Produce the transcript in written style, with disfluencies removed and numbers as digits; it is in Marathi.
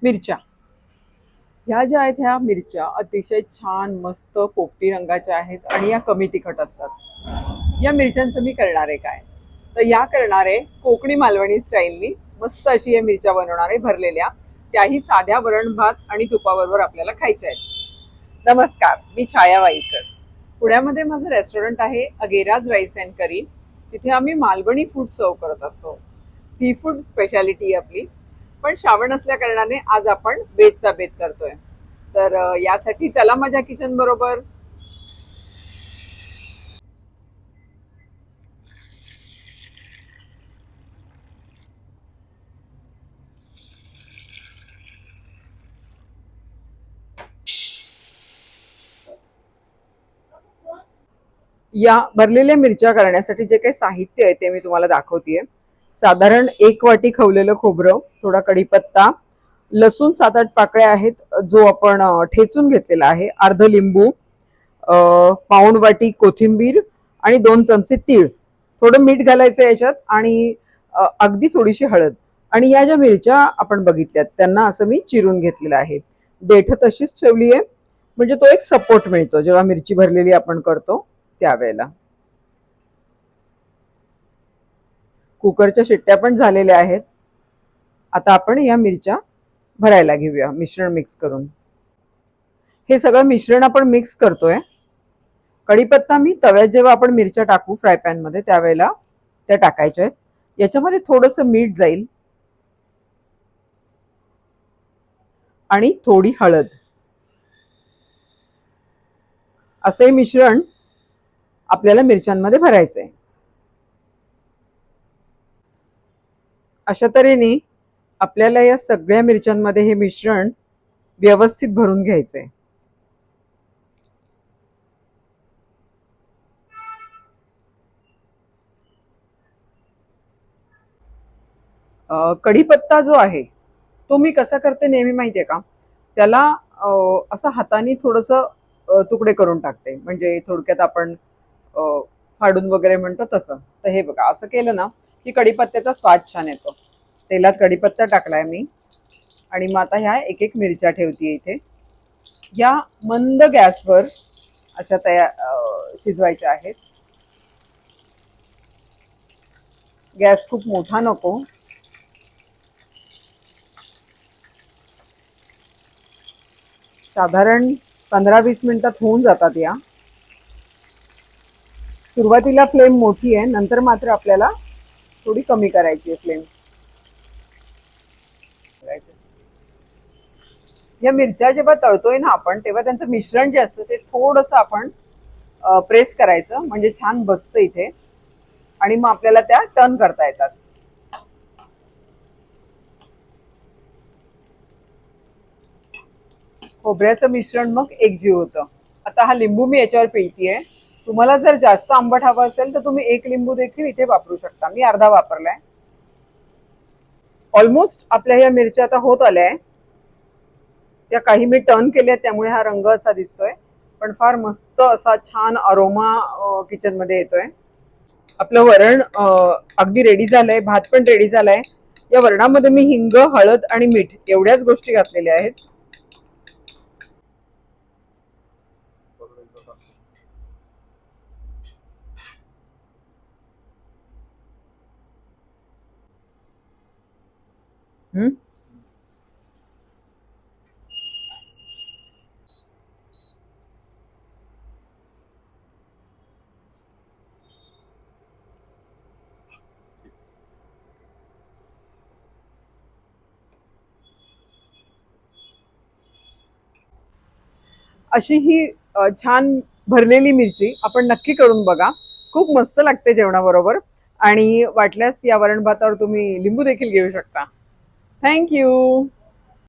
मिरच्या ह्या ज्या आहेत ह्या मिरच्या अतिशय छान मस्त पोपटी रंगाच्या आहेत आणि या कमी तिखट असतात. या मिरच्यांचं मी करणार आहे काय, तर या करणार आहे कोकणी मालवणी स्टाईलनी मस्त अशी या मिरच्या बनवणार आहे भरलेल्या, त्याही साध्या वरण भात आणि तुपाबरोबर आपल्याला खायच्या आहेत. नमस्कार, मी छाया वाईकर. पुण्यामध्ये माझं रेस्टॉरंट आहे अगेराज राईस अँड करी. तिथे आम्ही मालवणी फूड सर्व करत असतो. सी फूड स्पेशालिटी आपली. पण श्रावण असल्या कारणाने आज आपण बेतचा बेत करतोय. तर यासाठी चला माझ्या किचन बरोबर. या भरलेल्या मिरच्या करण्यासाठी जे काही साहित्य आहे ते मी तुम्हाला दाखवतेय. साधारण 1 वाटी खवलेलं खोबरं, थोडा कढीपत्ता, लसूण 7-8 पाकळ्या आहेत जो आपण ठेचून घेतलेला आहे, अर्ध लिंबू, पाऊण वाटी कोथिंबीर आणि 2 चमचे तीळ, थोडं मीठ घालायचं याच्यात आणि अगदी थोडीशी हळद. आणि या ज्या मिरच्या आपण बघितल्यात त्यांना असं मी चिरून घेतलेलं आहे. देठ तशीच ठेवली आहे म्हणजे तो एक सपोर्ट मिळतो जेव्हा मिरची भरलेली आपण करतो त्यावेळेला. कुकरच्या शिट्ट्या पण झालेल्या आहेत. आता आपण या मिरच्या भरायला घेऊया मिश्रण मिक्स करून. हे सगळं मिश्रण आपण मिक्स करतोय. कढीपत्ता मी तव्यात जेव्हा आपण मिरच्या टाकू फ्राय पॅन मध्ये त्यावेळेला त्या टाकायच्या आहेत. याच्यामध्ये थोडंसं मीठ जाईल आणि थोडी हळद. असं मिश्रण आपल्याला मिरच्यांमध्ये भरायचंय. अशा तऱ्हेने आपल्याला या सगळ्या मिरच्यांमध्ये हे मिश्रण व्यवस्थित भरून घ्यायचंय. कढीपत्ता जो आहे तो मी कसा करते नेहमी माहितीये का, त्याला असं हाताने थोडस तुकडे करून टाकते, म्हणजे थोडक्यात आपण फाडून वगैरे म्हणतो तसं. तर हे बघा असं केलं ना की कढीपत्त्याचा स्वाद छान येतो. तेलात कढीपत्ता टाकलाय मी आणि मग आता ह्या एक एक मिरच्या ठेवते इथे. या मंद गॅसवर अशा शिजवायच्या आहेत. गॅस खूप मोठा नको. साधारण 15-20 मिनिटात होऊन जातात या. सुरुवातीला फ्लेम मोठी आहे, नंतर मात्र आपल्याला थोडी कमी करायची आहे फ्लेम. या मिरच्या जेव्हा तळतोय ना आपण तेव्हा त्यांचं मिश्रण जे असतं ते थोडंसं आपण प्रेस करायचं म्हणजे छान बसतं इथे आणि मग आपल्याला त्या टर्न करता येतात. खोबऱ्याचं मिश्रण मग एकजीव होतं. आता हा लिंबू मी याच्यावर पिळतीये. तुम्हाला जर जास्त आंबट हवं असेल तर तुम्ही 1 लिंबू देखील इथे वापरू शकता. मी अर्धा वापरलाय. ऑलमोस्ट आपल्या ह्या मिरच्या आता होत आल्या. त्या काही मी टर्न केल्या त्यामुळे हा रंग असा दिसतोय, पण फार मस्त असा छान अरोमा किचन मध्ये येतोय. आपलं वरण अगदी रेडी झालंय, भात पण रेडी झालाय. या वरणामध्ये मी हिंग, हळद आणि मीठ एवढ्याच गोष्टी घातलेल्या आहेत. अशी ही छान भरलेली मिरची आपण नक्की करून बघा. खूप मस्त लागते जेवणाबरोबर. आणि वाटल्यास या वरण भातावर तुम्ही लिंबू देखील घेऊ शकता. थँक्यू.